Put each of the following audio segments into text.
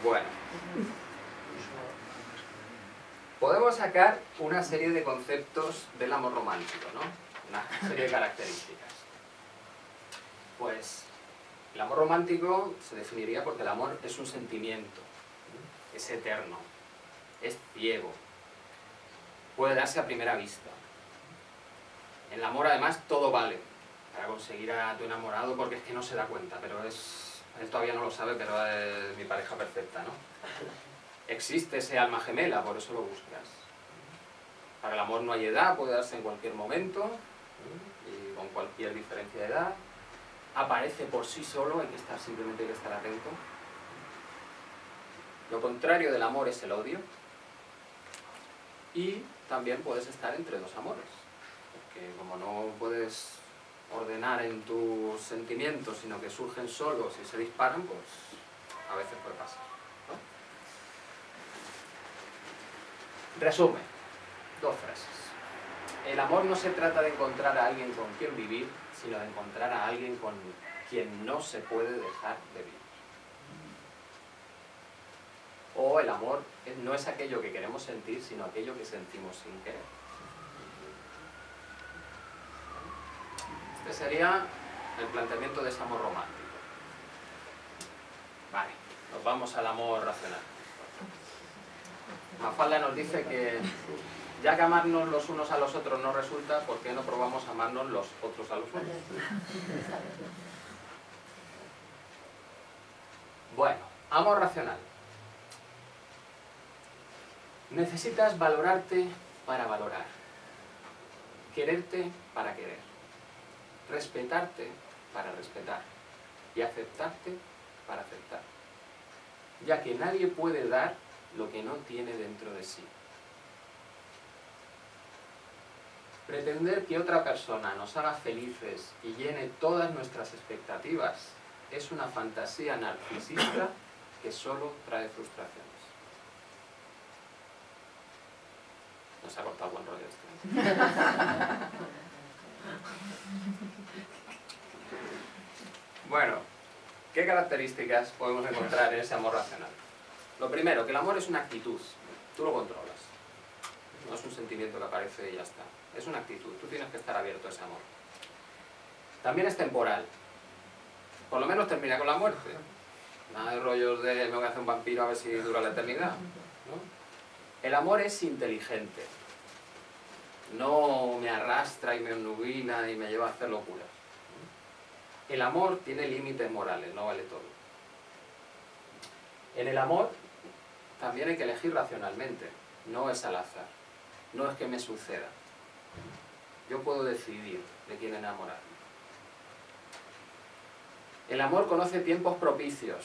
Bueno, podemos sacar una serie de conceptos del amor romántico, ¿no? Una serie de características. Pues el amor romántico se definiría porque el amor es un sentimiento, es eterno, es ciego, puede darse a primera vista. En el amor además todo vale para conseguir a tu enamorado, porque es que no se da cuenta, pero él todavía no lo sabe, pero es mi pareja perfecta, ¿no? Existe ese alma gemela, por eso lo buscas. Para el amor no hay edad, puede darse en cualquier momento y con cualquier diferencia de edad. Aparece por sí solo, simplemente hay que estar atento. Lo contrario del amor es el odio. Y también puedes estar entre dos amores, porque como no puedes ordenar en tus sentimientos, sino que surgen solos y se disparan, pues a veces puede pasar, ¿no? Resumen, dos frases. El amor no se trata de encontrar a alguien con quien vivir, sino de encontrar a alguien con quien no se puede dejar de vivir. O el amor no es aquello que queremos sentir, sino aquello que sentimos sin querer. Este sería el planteamiento de ese amor romántico. Vale, nos vamos al amor racional. Mafalda nos dice que ya que amarnos los unos a los otros no resulta, ¿por qué no probamos a amarnos los otros a los unos? Bueno, amor racional. Necesitas valorarte para valorar, quererte para querer, respetarte para respetar y aceptarte para aceptar, ya que nadie puede dar lo que no tiene dentro de sí. Pretender que otra persona nos haga felices y llene todas nuestras expectativas es una fantasía narcisista que solo trae frustraciones. Nos ha cortado buen rollo esto. Bueno, ¿qué características podemos encontrar en ese amor racional? Lo primero, que el amor es una actitud, tú lo controlas. No es un sentimiento que aparece y ya está. Es una actitud, tú tienes que estar abierto a ese amor. También es temporal. Por lo menos termina con la muerte. Nada de rollos de me voy a hacer un vampiro a ver si dura la eternidad, ¿no? El amor es inteligente. No me arrastra y me ennubila y me lleva a hacer locuras. El amor tiene límites morales, no vale todo. En el amor también hay que elegir racionalmente, no es al azar, no es que me suceda. Yo puedo decidir de quién enamorarme. El amor conoce tiempos propicios.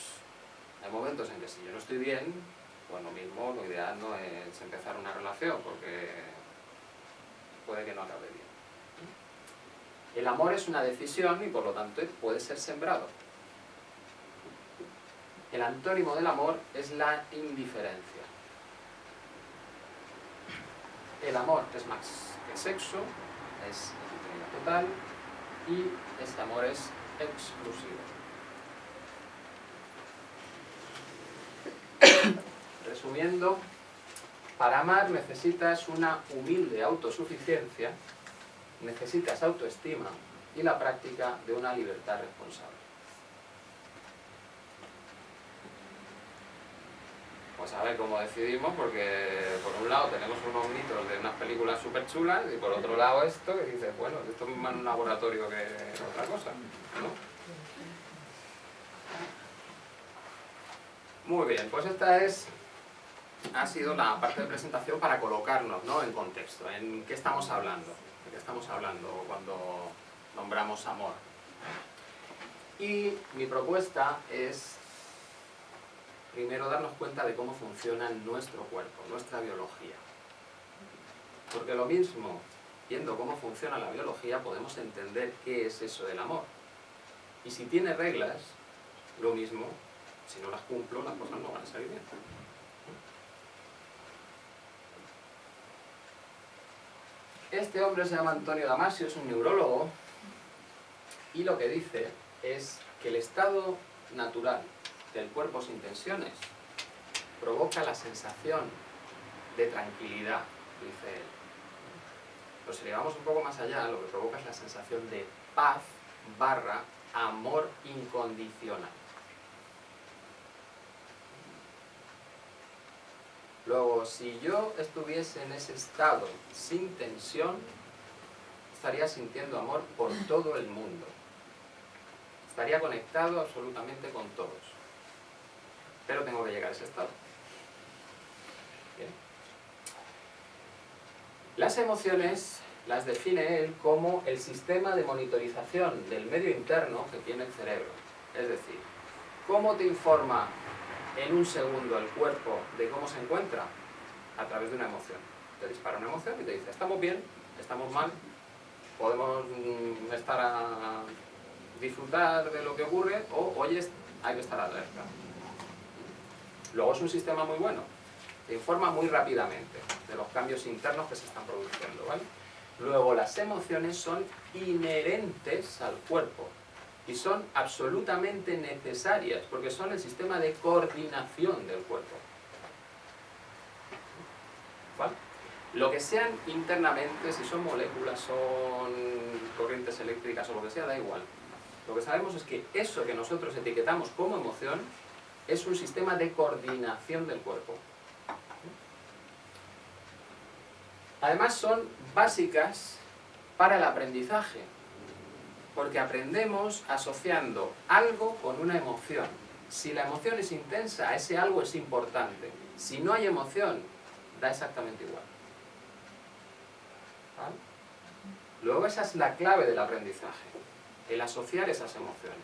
Hay momentos en que si yo no estoy bien, pues lo mismo, lo ideal no es empezar una relación, porque puede que no acabe bien. El amor es una decisión y por lo tanto puede ser sembrado. El antónimo del amor es la indiferencia. El amor es más que sexo, es entrega total y este amor es exclusivo. Resumiendo, para amar necesitas una humilde autosuficiencia, necesitas autoestima y la práctica de una libertad responsable. Pues a ver cómo decidimos, porque por un lado tenemos unos mitos de unas películas súper chulas y por otro lado esto que dices, bueno, esto es más un laboratorio que otra cosa, ¿no? Muy bien, pues esta ha sido la parte de presentación para colocarnos, ¿no?, en contexto, en qué estamos hablando, de qué estamos hablando cuando nombramos amor. Y mi propuesta es primero darnos cuenta de cómo funciona nuestro cuerpo, nuestra biología. Porque lo mismo, viendo cómo funciona la biología, podemos entender qué es eso del amor. Y si tiene reglas, lo mismo, si no las cumplo, las cosas no van a salir bien. Este hombre se llama Antonio Damasio, es un neurólogo, y lo que dice es que el estado natural del cuerpo sin tensiones provoca la sensación de tranquilidad, dice él. Pero si le vamos un poco más allá, lo que provoca es la sensación de paz / amor incondicional. Luego, si yo estuviese en ese estado sin tensión, estaría sintiendo amor por todo el mundo. Estaría conectado absolutamente con todos. Pero tengo que llegar a ese estado. Bien. Las emociones las define él como el sistema de monitorización del medio interno que tiene el cerebro. Es decir, ¿cómo te informa en un segundo el cuerpo de cómo se encuentra? A través de una emoción. Te dispara una emoción y te dice, estamos bien, estamos mal, podemos estar a disfrutar de lo que ocurre, o oye, hay que estar alerta. Luego es un sistema muy bueno, te informa muy rápidamente de los cambios internos que se están produciendo, ¿vale? Luego las emociones son inherentes al cuerpo y son absolutamente necesarias porque son el sistema de coordinación del cuerpo, ¿vale? Lo que sean internamente, si son moléculas, son corrientes eléctricas o lo que sea, da igual. Lo que sabemos es que eso que nosotros etiquetamos como emoción es un sistema de coordinación del cuerpo. Además son básicas para el aprendizaje, porque aprendemos asociando algo con una emoción. Si la emoción es intensa, ese algo es importante. Si no hay emoción, da exactamente igual. ¿Vale? Luego esa es la clave del aprendizaje, el asociar esas emociones.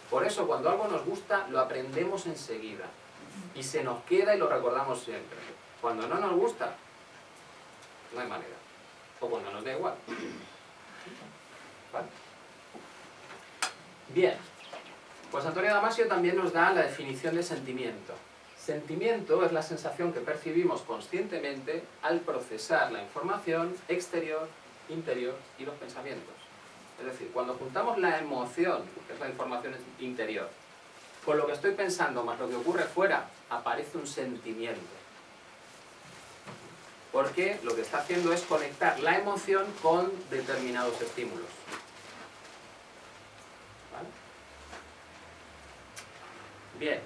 Por eso cuando algo nos gusta, lo aprendemos enseguida. Y se nos queda y lo recordamos siempre. Cuando no nos gusta, no hay manera. O cuando nos da igual. ¿Vale? Bien. Pues Antonio Damasio también nos da la definición de sentimiento. Sentimiento es la sensación que percibimos conscientemente al procesar la información exterior, interior y los pensamientos. Es decir, cuando juntamos la emoción, que es la información interior, con lo que estoy pensando más lo que ocurre fuera, aparece un sentimiento. Porque lo que está haciendo es conectar la emoción con determinados estímulos. ¿Vale? Bien.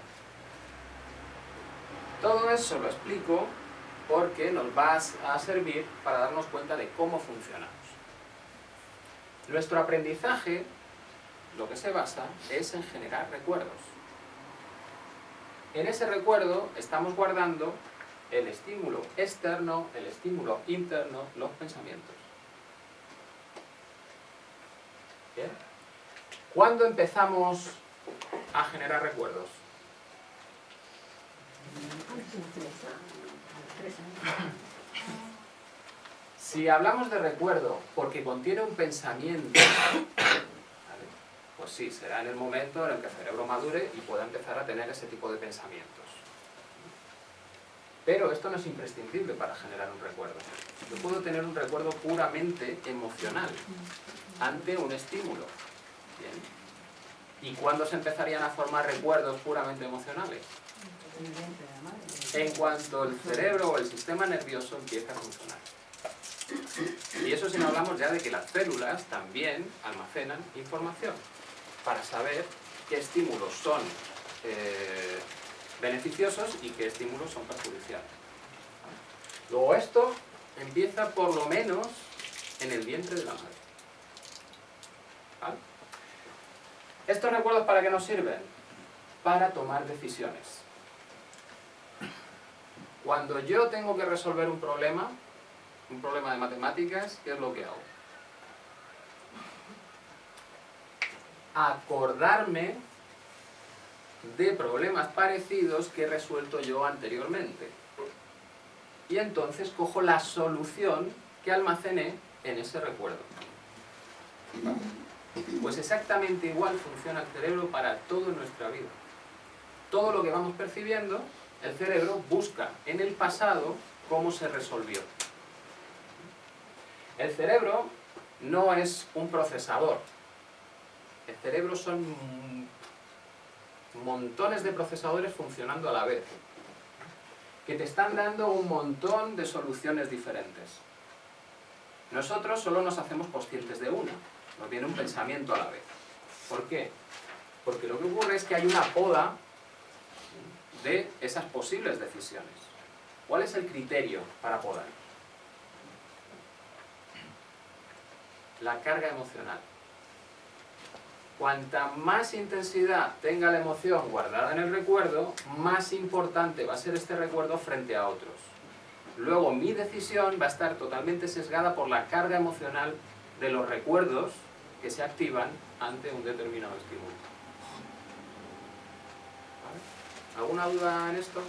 Todo eso lo explico porque nos va a servir para darnos cuenta de cómo funcionamos. Nuestro aprendizaje, lo que se basa, es en generar recuerdos. En ese recuerdo estamos guardando el estímulo externo, el estímulo interno, los pensamientos. ¿Bien? ¿Cuándo empezamos a generar recuerdos? Si hablamos de recuerdo porque contiene un pensamiento, ¿vale? Pues sí, será en el momento en el que el cerebro madure y pueda empezar a tener ese tipo de pensamientos. Pero esto no es imprescindible para generar un recuerdo. Yo puedo tener un recuerdo puramente emocional ante un estímulo. Bien. ¿Y cuándo se empezarían a formar recuerdos puramente emocionales? En cuanto el cerebro o el sistema nervioso empieza a funcionar. Y eso sin hablamos ya de que las células también almacenan información para saber qué estímulos son beneficiosos y qué estímulos son perjudiciales. Luego esto empieza por lo menos en el vientre de la madre. ¿Vale? ¿Estos recuerdos para qué nos sirven? Para tomar decisiones. Cuando yo tengo que resolver un problema de matemáticas, ¿qué es lo que hago? Acordarme de problemas parecidos que he resuelto yo anteriormente. Y entonces cojo la solución que almacené en ese recuerdo. Pues exactamente igual funciona el cerebro para toda nuestra vida. Todo lo que vamos percibiendo, el cerebro busca en el pasado cómo se resolvió. El cerebro no es un procesador. El cerebro son montones de procesadores funcionando a la vez. que te están dando un montón de soluciones diferentes. Nosotros solo nos hacemos conscientes de una, nos viene un pensamiento a la vez. ¿Por qué? Porque lo que ocurre es que hay una poda de esas posibles decisiones. ¿Cuál es el criterio para podar? La carga emocional. Cuanta más intensidad tenga la emoción guardada en el recuerdo, más importante va a ser este recuerdo frente a otros. Luego mi decisión va a estar totalmente sesgada por la carga emocional de los recuerdos que se activan ante un determinado estímulo. ¿Vale? ¿Alguna duda en esto?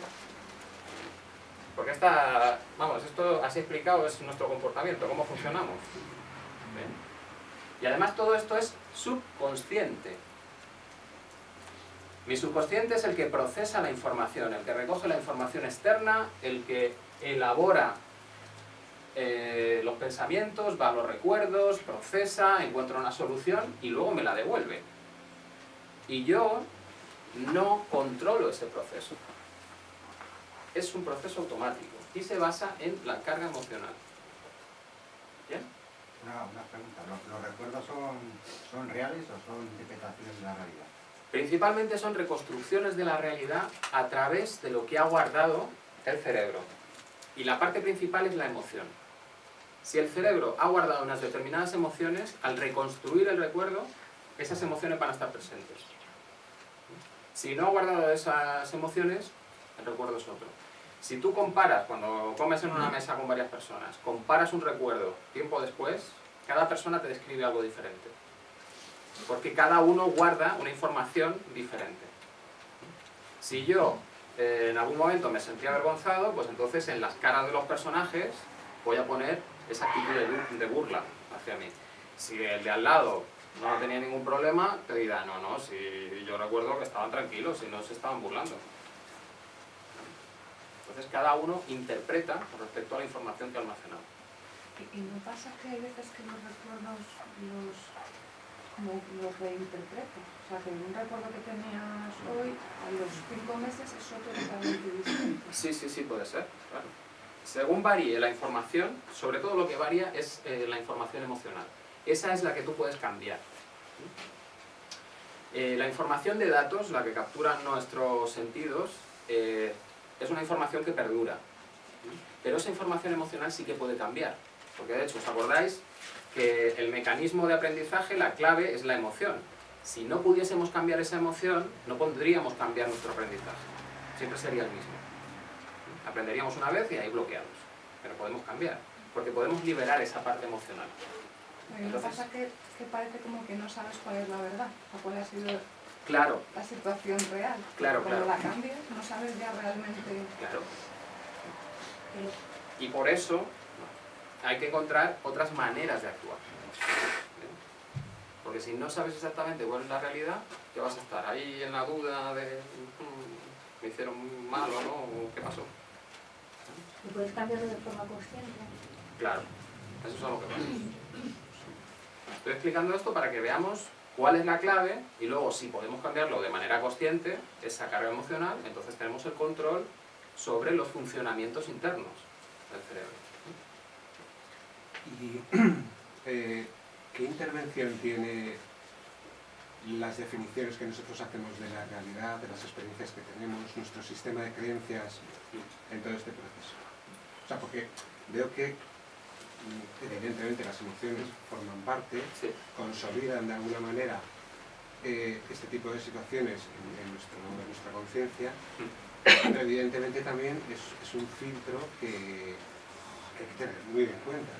Porque esto así explicado es nuestro comportamiento, cómo funcionamos. ¿Ven? Y además todo esto es subconsciente. Mi subconsciente es el que procesa la información, el que recoge la información externa, el que elabora los pensamientos, va a los recuerdos, procesa, encuentra una solución y luego me la devuelve. Y yo no controlo ese proceso. Es un proceso automático y se basa en la carga emocional. ¿Bien? Una pregunta, ¿los recuerdos son reales o son interpretaciones de la realidad? Principalmente son reconstrucciones de la realidad a través de lo que ha guardado el cerebro. Y la parte principal es la emoción. Si el cerebro ha guardado unas determinadas emociones, al reconstruir el recuerdo, esas emociones van a estar presentes. Si no ha guardado esas emociones, el recuerdo es otro. Si tú comparas, cuando comes en una mesa con varias personas, comparas un recuerdo tiempo después, cada persona te describe algo diferente. Porque cada uno guarda una información diferente. Si yo en algún momento me sentía avergonzado, pues entonces en las caras de los personajes voy a poner esa actitud de burla hacia mí. Si el de al lado no tenía ningún problema, te dirá, no, si yo recuerdo que estaban tranquilos y no se estaban burlando. Entonces cada uno interpreta con respecto a la información que ha almacenado. ¿Y no pasa que hay veces que los recuerdos los reinterpreto? O sea, que un recuerdo que tenías hoy, a los 5 meses es otro totalmente distinto. Sí, puede ser, claro. Según varíe la información, sobre todo lo que varía es la información emocional. Esa es la que tú puedes cambiar. La información de datos, la que capturan nuestros sentidos, es una información que perdura. Pero esa información emocional sí que puede cambiar. Porque de hecho, ¿os acordáis que el mecanismo de aprendizaje, la clave es la emoción? Si no pudiésemos cambiar esa emoción, no podríamos cambiar nuestro aprendizaje. Siempre sería el mismo. Aprenderíamos una vez y ahí bloqueados. Pero podemos cambiar, porque podemos liberar esa parte emocional. Lo que pasa que parece como que no sabes cuál es la verdad, o cuál ha sido Claro. la situación real. Claro, Cuando claro. la cambias, no sabes ya realmente... Claro. Y por eso hay que encontrar otras maneras de actuar. Porque si no sabes exactamente cuál es la realidad, ¿qué vas a estar? Ahí en la duda de me hicieron mal o no, ¿qué pasó? ¿Y puedes cambiarlo de forma consciente? Claro, eso es algo que pasa. Estoy explicando esto para que veamos cuál es la clave y luego si podemos cambiarlo de manera consciente, esa carga emocional, entonces tenemos el control sobre los funcionamientos internos del cerebro. ¿Y qué intervención tiene las definiciones que nosotros hacemos de la realidad, de las experiencias que tenemos, nuestro sistema de creencias en todo este proceso? O sea, porque veo que evidentemente las emociones forman parte, Sí. consolidan de alguna manera este tipo de situaciones en nuestra conciencia, pero evidentemente también es un filtro que hay que tener muy en cuenta.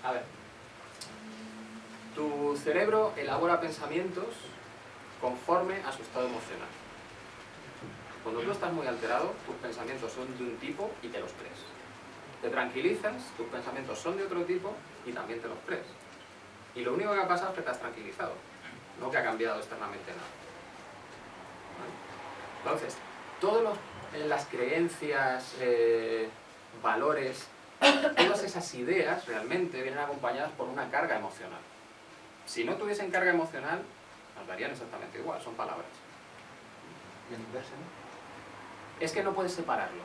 A ver, tu cerebro elabora pensamientos conforme a su estado emocional. Cuando tú estás muy alterado, tus pensamientos son de un tipo y te los crees. Te tranquilizas, tus pensamientos son de otro tipo y también te los crees. Y lo único que ha pasado es que te has tranquilizado, no que ha cambiado externamente nada. ¿Vale? Entonces, todas las creencias, valores, todas esas ideas realmente vienen acompañadas por una carga emocional. Si no tuviesen carga emocional, nos darían exactamente igual, son palabras. Y el inverso, ¿no? Es que no puedes separarlo.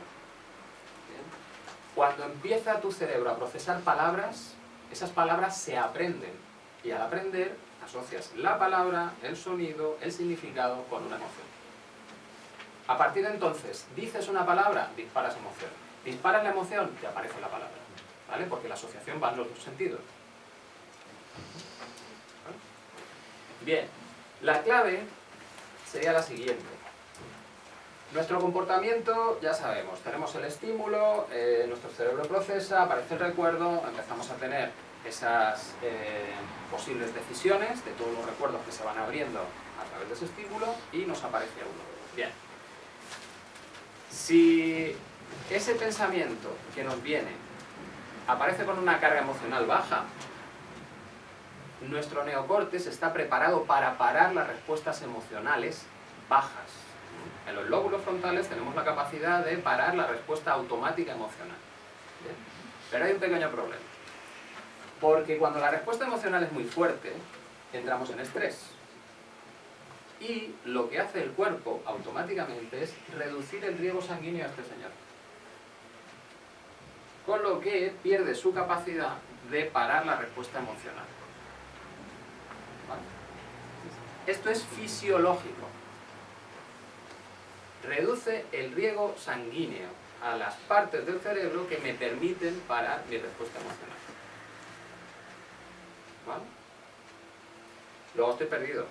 Cuando empieza tu cerebro a procesar palabras, esas palabras se aprenden. Y al aprender, asocias la palabra, el sonido, el significado con una emoción. A partir de entonces, dices una palabra, disparas emoción. Disparas la emoción, te aparece la palabra. ¿Vale? Porque la asociación va en los dos sentidos. Bien, la clave sería la siguiente. Nuestro comportamiento, ya sabemos, tenemos el estímulo, nuestro cerebro procesa, aparece el recuerdo, empezamos a tener esas posibles decisiones de todos los recuerdos que se van abriendo a través de ese estímulo y nos aparece uno. Bien. Si ese pensamiento que nos viene aparece con una carga emocional baja, nuestro neocórtex está preparado para parar las respuestas emocionales bajas. En los lóbulos frontales tenemos la capacidad de parar la respuesta automática emocional. ¿Bien? Pero hay un pequeño problema. Porque cuando la respuesta emocional es muy fuerte, entramos en estrés. Y lo que hace el cuerpo automáticamente es reducir el riego sanguíneo a este señor. Con lo que pierde su capacidad de parar la respuesta emocional. ¿Vale? Esto es fisiológico. Reduce el riego sanguíneo a las partes del cerebro que me permiten parar mi respuesta emocional. ¿Vale? Luego estoy perdido.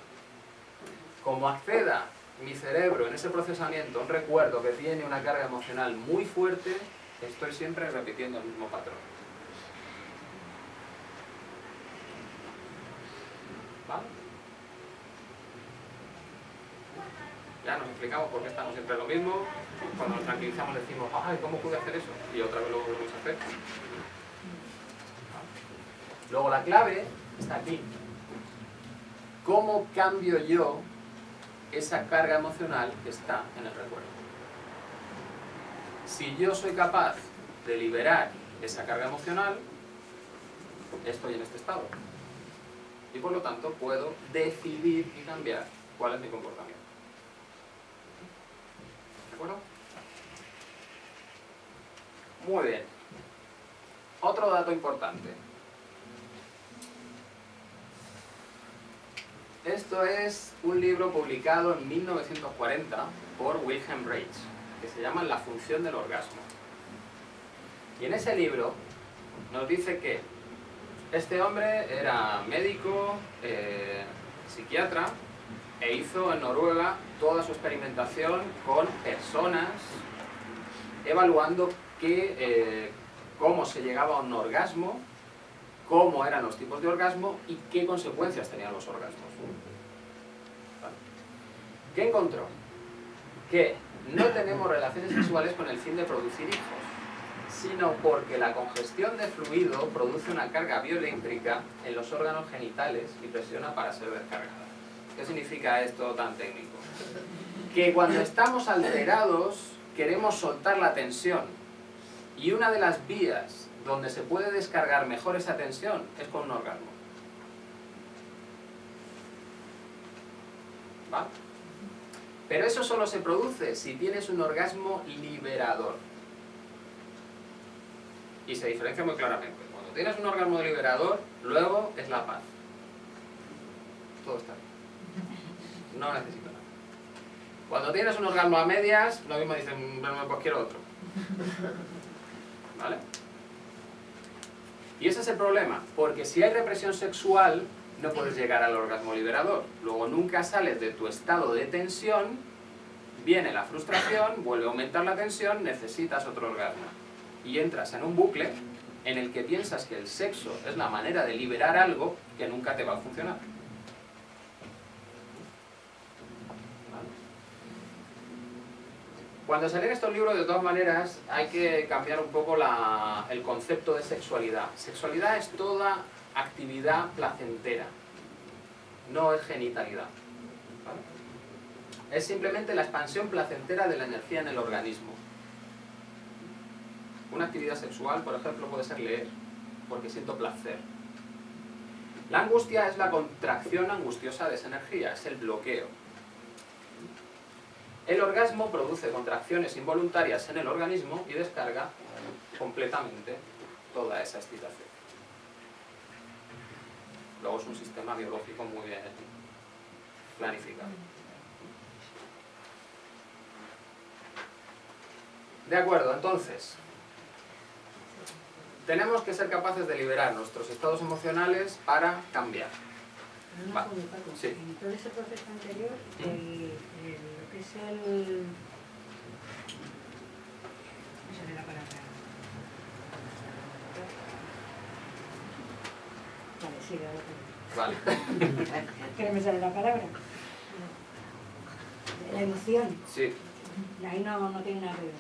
Como acceda mi cerebro en ese procesamiento, un recuerdo que tiene una carga emocional muy fuerte, estoy siempre repitiendo el mismo patrón. ¿Vale? Ya nos explicamos por qué estamos siempre lo mismo. Cuando nos tranquilizamos decimos, ay, ¿cómo pude hacer eso? Y otra vez lo volvemos a hacer. Luego la clave está aquí. ¿Cómo cambio yo esa carga emocional que está en el recuerdo? Si yo soy capaz de liberar esa carga emocional, estoy en este estado. Y por lo tanto puedo decidir y cambiar cuál es mi comportamiento. ¿De acuerdo? Muy bien. Otro dato importante. Esto es un libro publicado en 1940 por Wilhelm Reich, que se llama La función del orgasmo. Y en ese libro nos dice que este hombre era médico, psiquiatra, e hizo en Noruega toda su experimentación con personas, evaluando cómo se llegaba a un orgasmo, cómo eran los tipos de orgasmo y qué consecuencias tenían los orgasmos. ¿Vale? ¿Qué encontró? Que no tenemos relaciones sexuales con el fin de producir hijos, sino porque la congestión de fluido produce una carga bioeléctrica en los órganos genitales y presiona para ser descargada. ¿Qué significa esto tan técnico? Que cuando estamos alterados queremos soltar la tensión, y una de las vías donde se puede descargar mejor esa tensión es con un orgasmo. ¿Vale? Pero eso solo se produce si tienes un orgasmo liberador. Y se diferencia muy claramente. Cuando tienes un orgasmo liberador, luego es la paz. Todo está bien. No necesito nada. Cuando tienes un orgasmo a medias, lo mismo dicen, bueno, pues quiero otro. ¿Vale? Y ese es el problema, porque si hay represión sexual, no puedes llegar al orgasmo liberador. Luego nunca sales de tu estado de tensión, viene la frustración, vuelve a aumentar la tensión, necesitas otro orgasmo. Y entras en un bucle en el que piensas que el sexo es la manera de liberar algo que nunca te va a funcionar. Cuando se leen estos libros, de todas maneras, hay que cambiar un poco el concepto de sexualidad. Sexualidad es toda actividad placentera, no es genitalidad. ¿Vale? Es simplemente la expansión placentera de la energía en el organismo. Una actividad sexual, por ejemplo, puede ser leer, porque siento placer. La angustia es la contracción angustiosa de esa energía, es el bloqueo. El orgasmo produce contracciones involuntarias en el organismo y descarga completamente toda esa excitación. Luego es un sistema biológico muy bien planificado. De acuerdo, entonces, tenemos que ser capaces de liberar nuestros estados emocionales para cambiar. Una Va. pregunta, Paco. Sí. En todo ese proceso anterior, lo que es el... No sale la palabra. Vale, sigue, ahora Vale. que no me sale la palabra. La emoción, Sí, ahí no tiene nada que ver.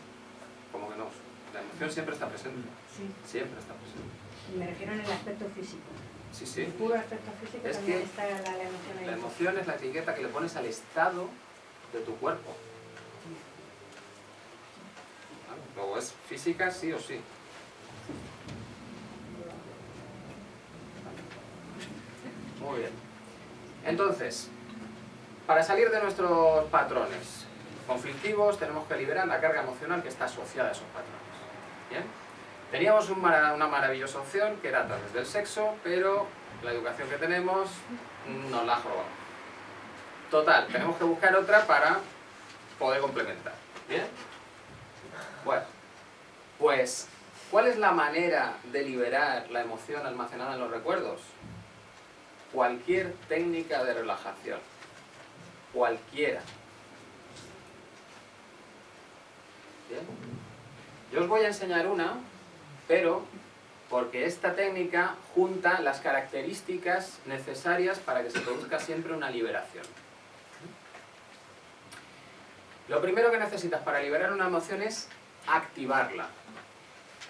como que no. La emoción siempre está presente. Sí, Siempre está presente. me refiero en el aspecto físico. Sí, sí. El puro aspecto físico Es también que está la emoción ahí. La emoción es la etiqueta que le pones al estado de tu cuerpo. ¿Vale? Luego es física sí o sí. Muy bien. Entonces, para salir de nuestros patrones conflictivos tenemos que liberar la carga emocional que está asociada a esos patrones. ¿Bien? Teníamos una maravillosa opción que era a través del sexo, pero la educación que tenemos nos la ha robado. Total, tenemos que buscar otra para poder complementar. ¿Bien? Bueno, pues, ¿cuál es la manera de liberar la emoción almacenada en los recuerdos? Cualquier técnica de relajación. Cualquiera. ¿Bien? Yo os voy a enseñar una, pero porque esta técnica junta las características necesarias para que se produzca siempre una liberación. Lo primero que necesitas para liberar una emoción es activarla.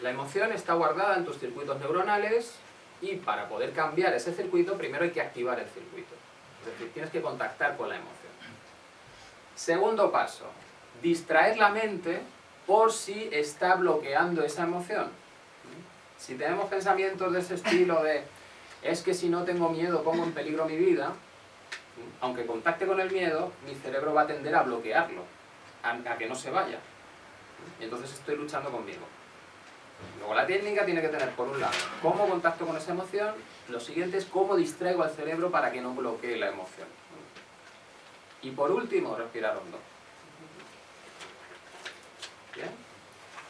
La emoción está guardada en tus circuitos neuronales y para poder cambiar ese circuito primero hay que activar el circuito. Es decir, tienes que contactar con la emoción. Segundo paso, distraer la mente por si está bloqueando esa emoción. Si tenemos pensamientos de ese estilo de es que si no tengo miedo pongo en peligro mi vida, aunque contacte con el miedo, mi cerebro va a tender a bloquearlo, a que no se vaya. Y entonces estoy luchando conmigo. Luego la técnica tiene que tener, por un lado, cómo contacto con esa emoción, lo siguiente es cómo distraigo al cerebro para que no bloquee la emoción. Y por último, respirar hondo. ¿Bien?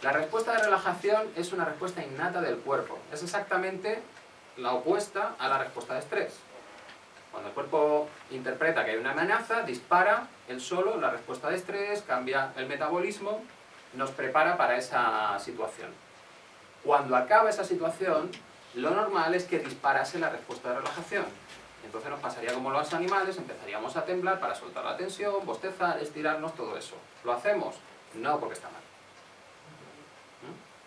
La respuesta de relajación es una respuesta innata del cuerpo. Es exactamente la opuesta a la respuesta de estrés. Cuando el cuerpo interpreta que hay una amenaza, dispara él solo la respuesta de estrés, cambia el metabolismo, nos prepara para esa situación. Cuando acaba esa situación, lo normal es que disparase la respuesta de relajación. Entonces nos pasaría como los animales, empezaríamos a temblar para soltar la tensión, bostezar, estirarnos, todo eso. ¿Lo hacemos? No, porque está mal.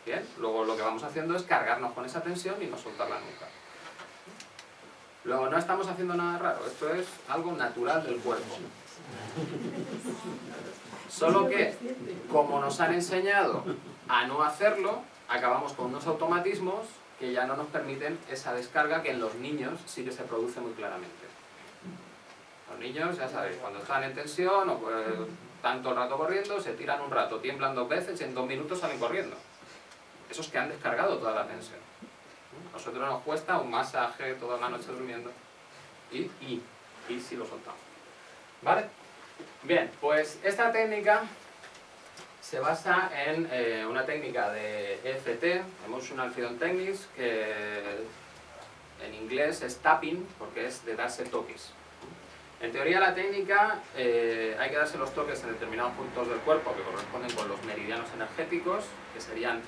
Bien, luego lo que vamos haciendo es cargarnos con esa tensión y no soltarla nunca. Luego no estamos haciendo nada raro, esto es algo natural del cuerpo. Solo que, como nos han enseñado a no hacerlo, acabamos con unos automatismos que ya no nos permiten esa descarga que en los niños sí que se produce muy claramente. Los niños, ya sabéis, cuando están en tensión o están todo el rato corriendo, se tiran un rato, tiemblan 2 veces y en 2 minutos salen corriendo. Esos que han descargado toda la tensión. A nosotros nos cuesta un masaje toda la noche durmiendo y si lo soltamos. ¿Vale? Bien, pues esta técnica se basa en una técnica de EFT, Emotional Freedom Techniques, que en inglés es tapping, porque es de darse toques. En teoría la técnica hay que darse los toques en determinados puntos del cuerpo que corresponden con los meridianos energéticos, que serían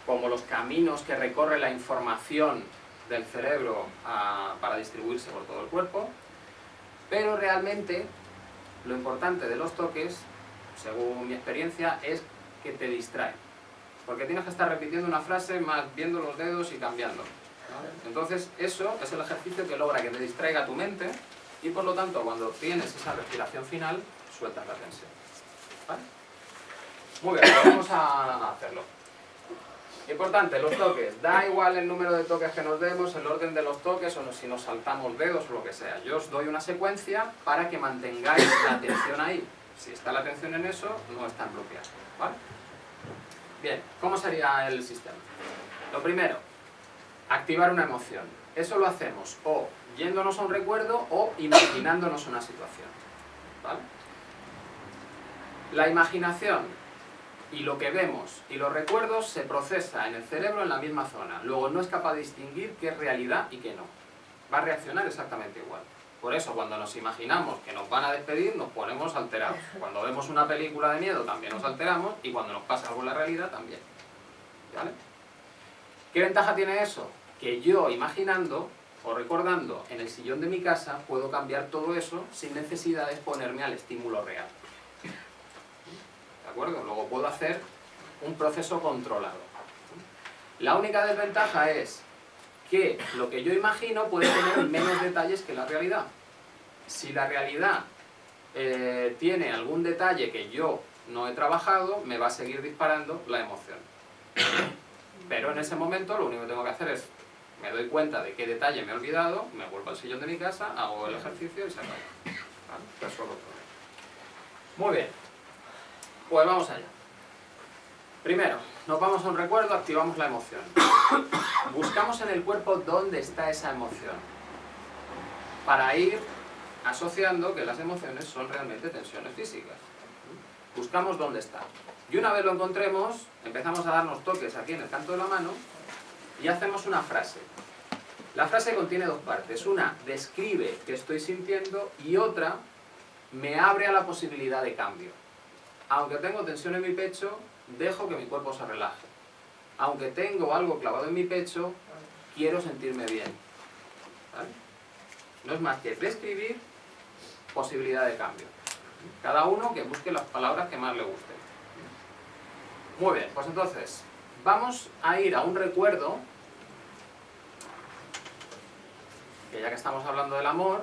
como los caminos que recorre la información del cerebro para distribuirse por todo el cuerpo, pero realmente lo importante de los toques, según mi experiencia, es que te distraen, porque tienes que estar repitiendo una frase más viendo los dedos y cambiando, ¿vale? Entonces eso es el ejercicio que logra que te distraiga tu mente y por lo tanto cuando tienes esa respiración final sueltas la tensión, ¿vale? Muy bien, pues vamos a hacerlo. Importante, los toques. Da igual el número de toques que nos demos, el orden de los toques o si nos saltamos dedos o lo que sea. Yo os doy una secuencia para que mantengáis la atención ahí. Si está la atención en eso, no está en bloquear, ¿vale? Bien, ¿cómo sería el sistema? Lo primero, activar una emoción. Eso lo hacemos o yéndonos a un recuerdo o imaginándonos una situación, ¿vale? La imaginación y lo que vemos y los recuerdos se procesa en el cerebro en la misma zona. Luego no es capaz de distinguir qué es realidad y qué no. Va a reaccionar exactamente igual. Por eso cuando nos imaginamos que nos van a despedir nos ponemos alterados. Cuando vemos una película de miedo también nos alteramos y cuando nos pasa algo en la realidad también. ¿Vale? ¿Qué ventaja tiene eso? Que yo imaginando o recordando en el sillón de mi casa puedo cambiar todo eso sin necesidad de exponerme al estímulo real. ¿De acuerdo? Luego puedo hacer un proceso controlado. La única desventaja es que lo que yo imagino puede tener menos detalles que la realidad. Si la realidad tiene algún detalle que yo no he trabajado, me va a seguir disparando la emoción. Pero en ese momento lo único que tengo que hacer es, me doy cuenta de qué detalle me he olvidado, me vuelvo al sillón de mi casa, hago el ejercicio y se acabó. ¿Vale? Resuelvo el problema. Muy bien. Pues vamos allá. Primero, nos vamos a un recuerdo, activamos la emoción. Buscamos en el cuerpo dónde está esa emoción, para ir asociando que las emociones son realmente tensiones físicas. Buscamos dónde está. Y una vez lo encontremos, empezamos a darnos toques aquí en el canto de la mano y hacemos una frase. La frase contiene dos partes. Una describe qué estoy sintiendo y otra me abre a la posibilidad de cambio. Aunque tengo tensión en mi pecho, dejo que mi cuerpo se relaje. Aunque tengo algo clavado en mi pecho, quiero sentirme bien. ¿Vale? No es más que describir posibilidad de cambio. Cada uno que busque las palabras que más le gusten. Muy bien, pues entonces, vamos a ir a un recuerdo, que ya que estamos hablando del amor,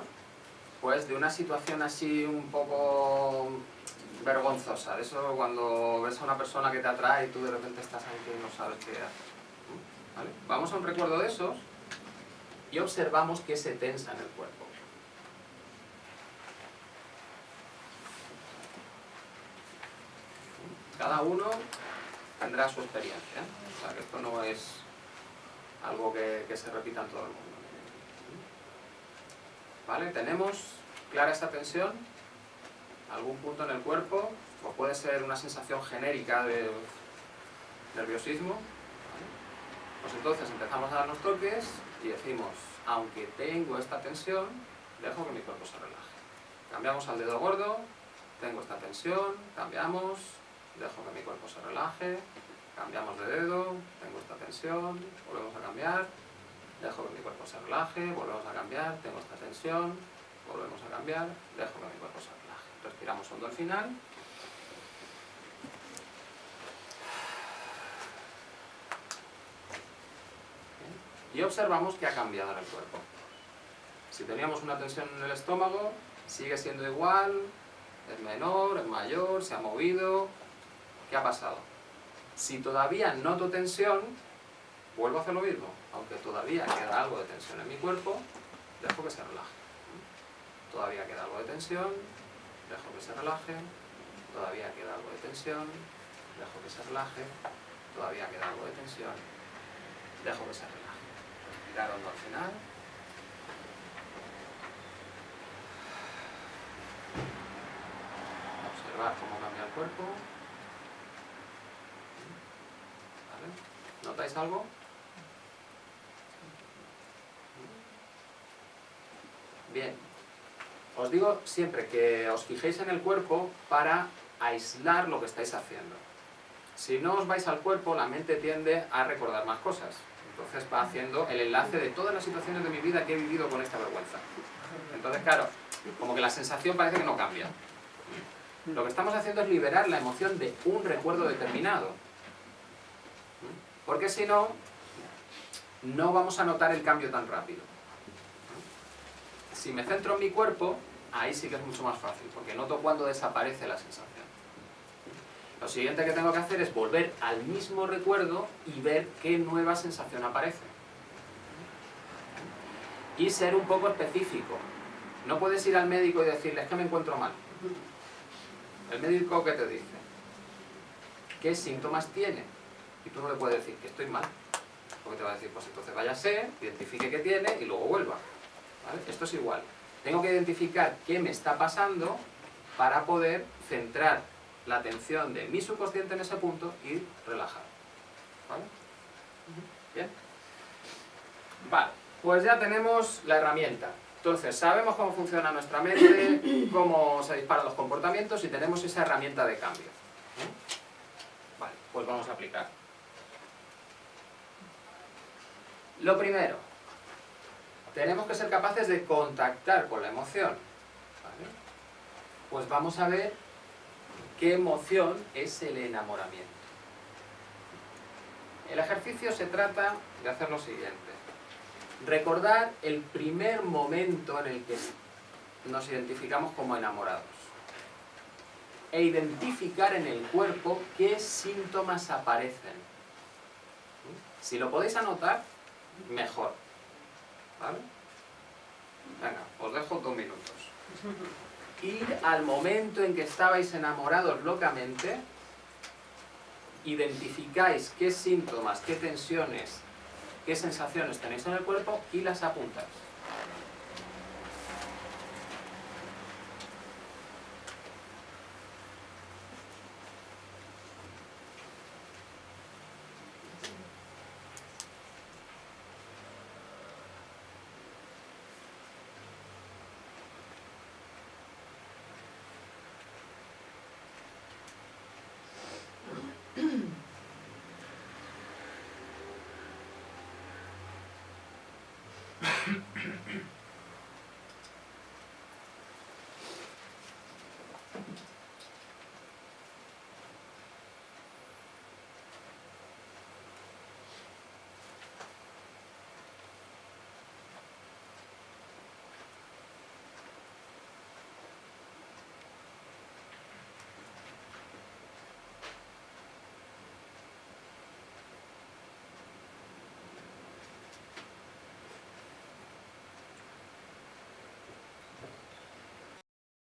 pues de una situación así un poco vergonzosa, de eso cuando ves a una persona que te atrae y tú de repente estás ahí que no sabes qué hacer. ¿Vale? Vamos a un recuerdo de esos y observamos que se tensa en el cuerpo. Cada uno tendrá su experiencia, o sea que esto no es algo que se repita en todo el mundo. ¿Vale? ¿Tenemos clara esa tensión? ¿Algún punto en el cuerpo? O puede ser una sensación genérica de nerviosismo. ¿Vale? Pues entonces empezamos a darnos toques y decimos, aunque tengo esta tensión, dejo que mi cuerpo se relaje. Cambiamos al dedo gordo, tengo esta tensión, cambiamos, dejo que mi cuerpo se relaje, cambiamos de dedo, tengo esta tensión, volvemos a cambiar, dejo que mi cuerpo se relaje, volvemos a cambiar, tengo esta tensión, volvemos a cambiar, dejo que mi cuerpo se relaje. Respiramos hondo al final. Y observamos que ha cambiado en el cuerpo. Si teníamos una tensión en el estómago, sigue siendo igual, es menor, es mayor, se ha movido. ¿Qué ha pasado? Si todavía noto tensión, vuelvo a hacer lo mismo. Aunque todavía queda algo de tensión en mi cuerpo, dejo que se relaje. Todavía queda algo de tensión, dejo que se relaje. Todavía queda algo de tensión, dejo que se relaje. Todavía queda algo de tensión, dejo que se relaje. Respirar hondo al final. Observar cómo cambia el cuerpo. ¿Vale? ¿Notáis algo? Bien. Os digo siempre que os fijéis en el cuerpo para aislar lo que estáis haciendo. Si no os vais al cuerpo, la mente tiende a recordar más cosas. Entonces va haciendo el enlace de todas las situaciones de mi vida que he vivido con esta vergüenza. Entonces, claro, como que la sensación parece que no cambia. Lo que estamos haciendo es liberar la emoción de un recuerdo determinado. Porque si no, no vamos a notar el cambio tan rápido. Si me centro en mi cuerpo, ahí sí que es mucho más fácil, porque noto cuando desaparece la sensación. Lo siguiente que tengo que hacer es volver al mismo recuerdo y ver qué nueva sensación aparece. Y ser un poco específico. No puedes ir al médico y decirle, es que me encuentro mal. ¿El médico qué te dice? ¿Qué síntomas tiene? Y tú no le puedes decir que estoy mal. Porque te va a decir, pues entonces váyase, identifique qué tiene y luego vuelva. ¿Vale? Esto es igual. Tengo que identificar qué me está pasando para poder centrar la atención de mi subconsciente en ese punto y relajar. ¿Vale? Bien. Vale, pues ya tenemos la herramienta. Entonces, sabemos cómo funciona nuestra mente, cómo se disparan los comportamientos y tenemos esa herramienta de cambio. Vale, pues vamos a aplicar. Lo primero, tenemos que ser capaces de contactar con la emoción. ¿Vale? Pues vamos a ver qué emoción es el enamoramiento. El ejercicio se trata de hacer lo siguiente. Recordar el primer momento en el que nos identificamos como enamorados. E identificar en el cuerpo qué síntomas aparecen. Si lo podéis anotar, mejor. ¿Vale? Venga, os dejo 2 minutos. Ir al momento en que estabais enamorados locamente, identificáis qué síntomas, qué tensiones, qué sensaciones tenéis en el cuerpo y las apuntáis.